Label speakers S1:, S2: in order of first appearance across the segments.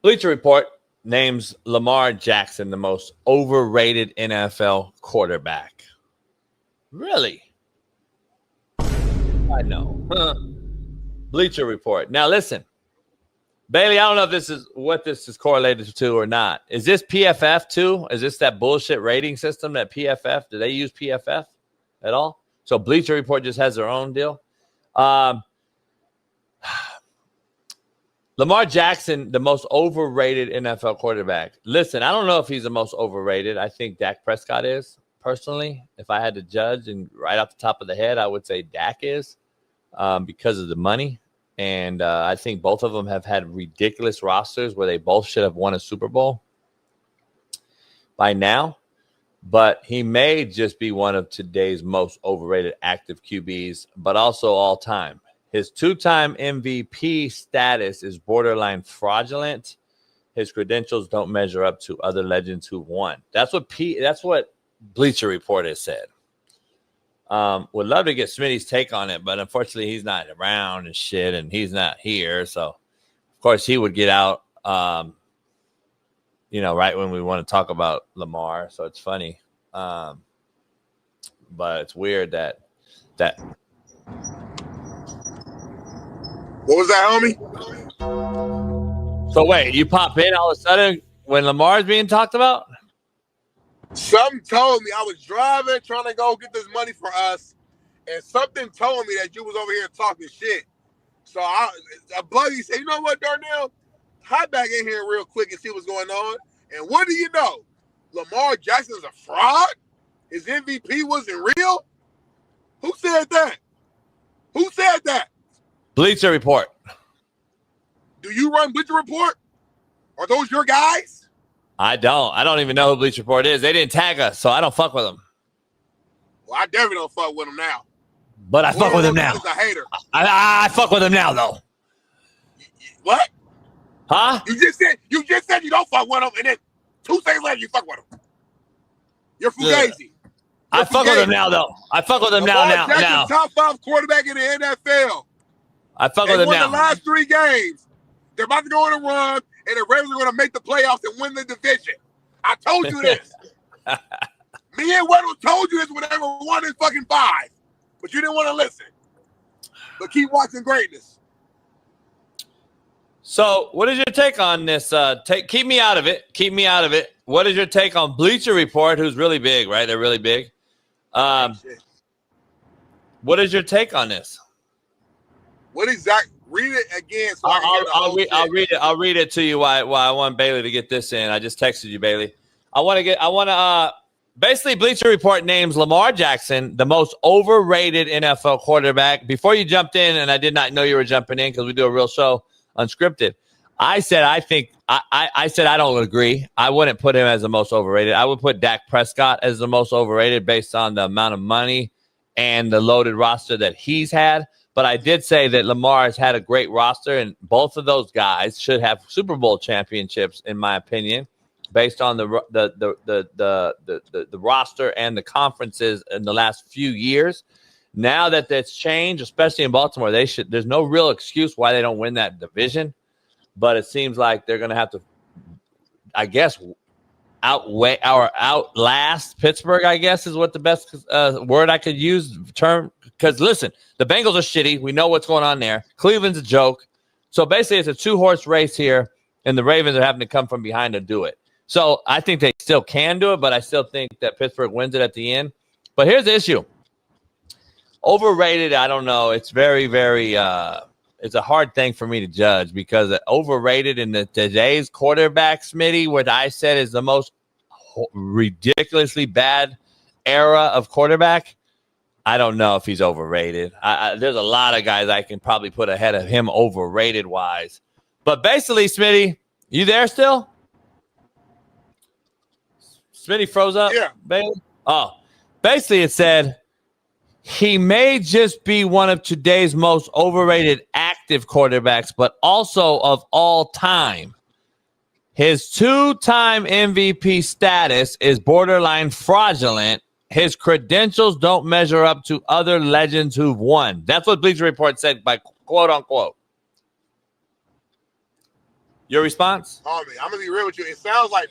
S1: Bleacher Report names Lamar Jackson the most overrated NFL quarterback. Really? I know. Bleacher Report. Now listen, Bailey, I don't know if this is what this is correlated to or not. Is this PFF too? Is this that bullshit rating system that PFF? Do they use PFF at all? So Bleacher Report just has their own deal. Lamar Jackson, the most overrated NFL quarterback. Listen, I don't know if he's the most overrated. I think Dak Prescott is, personally. If I had to judge, and right off the top of the head, I would say Dak is because of the money. And I think both of them have had ridiculous rosters where they both should have won a Super Bowl by now. But he may just be one of today's most overrated active QBs, but also all time. His two-time MVP status is borderline fraudulent. His credentials don't measure up to other legends who won. That's what Bleacher Report has said. Would love to get Smitty's take on it, but unfortunately he's not around and shit, and he's not here. So, of course, he would get out, right when we want to talk about Lamar. So it's funny. But it's weird that.
S2: What was that, homie?
S1: So wait, you pop in all of a sudden when Lamar's being talked about?
S2: Something told me I was driving, trying to go get this money for us, and something told me that you was over here talking shit. So a buddy said, "You know what, Darnell? Hop back in here real quick and see what's going on." And what do you know? Lamar Jackson's a fraud? His MVP wasn't real? Who said that? Who said that?
S1: Bleacher Report.
S2: Do you run Bleacher Report? Are those your guys?
S1: I don't even know who Bleacher Report is. They didn't tag us, so I don't fuck with them.
S2: Well, I definitely don't fuck with them now.
S1: But I fuck with them now.
S2: A hater.
S1: I fuck with them now, though.
S2: What?
S1: Huh?
S2: You just said you don't fuck with them, and then 2 seconds later you fuck with them. You're fugazi.
S1: I fuck with them now, though. I fuck with them now.
S2: Top 5 quarterback in the NFL.
S1: I fuck with them now.
S2: They won the last 3 games. They're about to go on a run, and the Ravens are going to make the playoffs and win the division. I told you this. Me and Weddle told you this when they were 1 and fucking 5, but you didn't want to listen. But keep watching greatness.
S1: So, what is your take on this? Keep me out of it. Keep me out of it. What is your take on Bleacher Report, who's really big, right? They're really big. What is your take on this?
S2: What exactly? Read it again. So
S1: I'll read it. I'll read it to you. Why I want Bailey to get this in. I just texted you, Bailey. Basically, Bleacher Report names Lamar Jackson the most overrated NFL quarterback. Before you jumped in, and I did not know you were jumping in because we do a real show unscripted. I said I don't agree. I wouldn't put him as the most overrated. I would put Dak Prescott as the most overrated based on the amount of money and the loaded roster that he's had. But I did say that Lamar has had a great roster, and both of those guys should have Super Bowl championships, in my opinion, based on the roster and the conferences in the last few years. Now that that's changed, especially in Baltimore, there's no real excuse why they don't win that division. But it seems like they're going to have to, I guess, outlast Pittsburgh, I guess, is what the best word I could use term. Because listen, the Bengals are shitty. We know what's going on there. Cleveland's a joke. So basically, it's a 2-horse race here, and the Ravens are having to come from behind to do it. So I think they still can do it, but I still think that Pittsburgh wins it at the end. But here's the issue. Overrated, I don't know. It's very, very it's a hard thing for me to judge because overrated in today's quarterback, Smitty, what I said is the most ridiculously bad era of quarterback. I don't know if he's overrated. There's a lot of guys I can probably put ahead of him overrated-wise. But basically, Smitty, you there still? Smitty froze up?
S2: Yeah.
S1: Bailey? Oh. Basically, it said, he may just be one of today's most overrated active quarterbacks, but also of all time. His 2-time MVP status is borderline fraudulent. His credentials don't measure up to other legends who've won. That's what Bleacher Report said by quote unquote. Your response?
S2: Homie, I'm gonna be real with you. It sounds like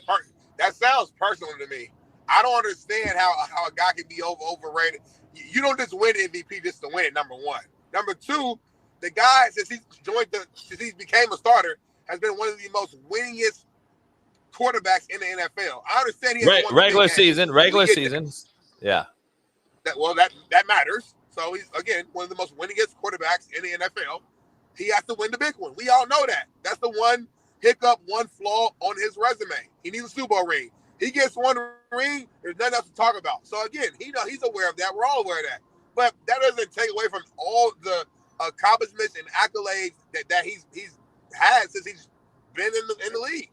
S2: that sounds personal to me. I don't understand how a guy can be overrated. You don't just win MVP just to win it. Number one. Number two, the guy since he became a starter has been one of the most winningest quarterbacks in the NFL. I understand he has
S1: regular season. Yeah.
S2: That matters. So he's again one of the most winningest quarterbacks in the NFL. He has to win the big one. We all know that. That's the one hiccup, one flaw on his resume. He needs a Super Bowl ring. He gets one ring, there's nothing else to talk about. So again, he's aware of that. We're all aware of that. But that doesn't take away from all the accomplishments and accolades that he's had since he's been in the league.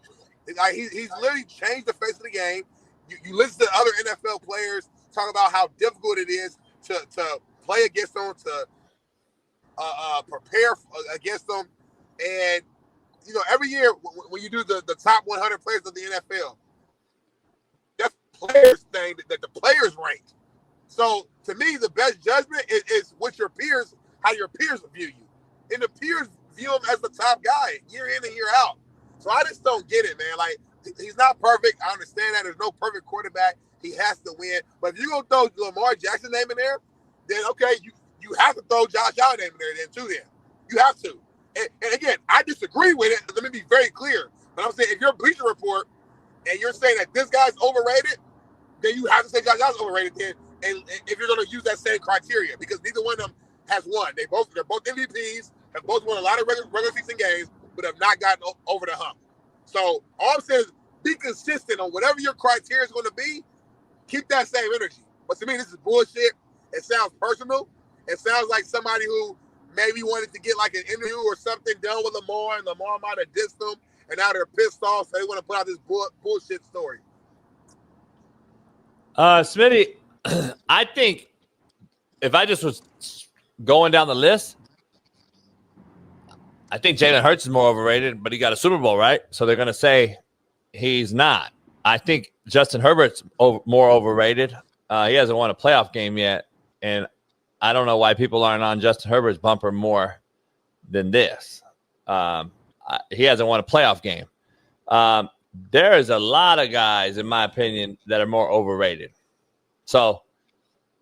S2: Like he's literally changed the face of the game. You listen to other NFL players talk about how difficult it is to play against them, to prepare against them, and every year when you do the top 100 players of the NFL, that's players thing that the players rank. So to me, the best judgment is what how your peers view you, and the peers view him as the top guy year in and year out. So I just don't get it, man. Like he's not perfect. I understand that there's no perfect quarterback. He has to win. But if you're gonna throw Lamar Jackson name in there, then okay, you have to throw Josh Allen name in there then too. Then you have to. And again, I disagree with it. Let me be very clear. But I'm saying if you're Bleacher Report and you're saying that this guy's overrated, then you have to say Josh Allen's overrated. Then, and if you're going to use that same criteria, because neither one of them has won. They're both MVPs, have both won a lot of regular season games, but have not gotten over the hump. So all I'm saying is be consistent on whatever your criteria is going to be. Keep that same energy. But to me, this is bullshit. It sounds personal. It sounds like somebody who maybe wanted to get like an interview or something done with Lamar, and Lamar might have dissed them, and now they're pissed off, so they want to put out this bullshit story.
S1: Smitty, I think if I just was going down the list, I think Jalen Hurts is more overrated, but he got a Super Bowl, right? So they're going to say he's not. I think Justin Herbert's more overrated. He hasn't won a playoff game yet, and I don't know why people aren't on Justin Herbert's bumper more than this. He hasn't won a playoff game. There is a lot of guys, in my opinion, that are more overrated. So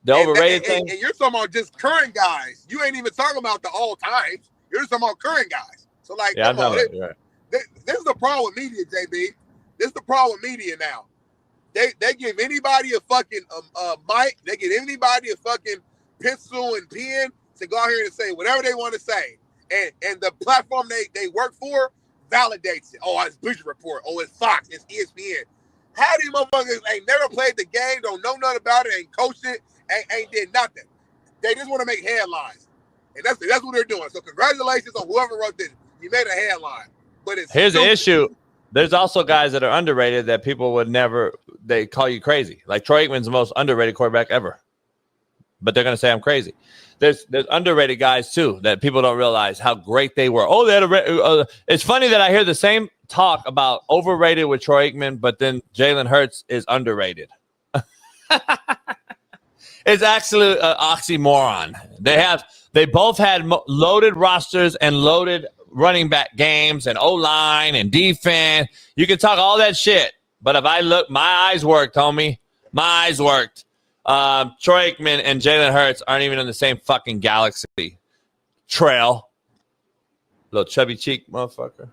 S1: the overrated thing.
S2: And you're talking about just current guys. You ain't even talking about the all times. You're just talking about current guys. So like,
S1: yeah,
S2: this is the problem with media, JB. This is the problem with media now. They give anybody a fucking mic. They give anybody a fucking pencil and pen to go out here and say whatever they want to say. And the platform they work for validates it. Oh, it's Bleacher Report. Oh, it's Fox. It's ESPN. How these motherfuckers ain't never played the game, don't know nothing about it, ain't coached it, ain't did nothing. They just want to make headlines. And that's what they're doing. So congratulations on whoever wrote this. You made a headline. But
S1: here's the issue. There's also guys that are underrated that people would never, they call you crazy. Like Troy Aikman's the most underrated quarterback ever. But they're going to say I'm crazy. There's underrated guys, too, that people don't realize how great they were. Oh, they had it's funny that I hear the same talk about overrated with Troy Aikman, but then Jalen Hurts is underrated. It's actually an oxymoron. They both had loaded rosters and loaded running back games and O-line and defense. You can talk all that shit, but if I look, my eyes worked, homie. My eyes worked. Troy Aikman and Jalen Hurts aren't even in the same fucking galaxy. Trail. Little chubby cheek motherfucker.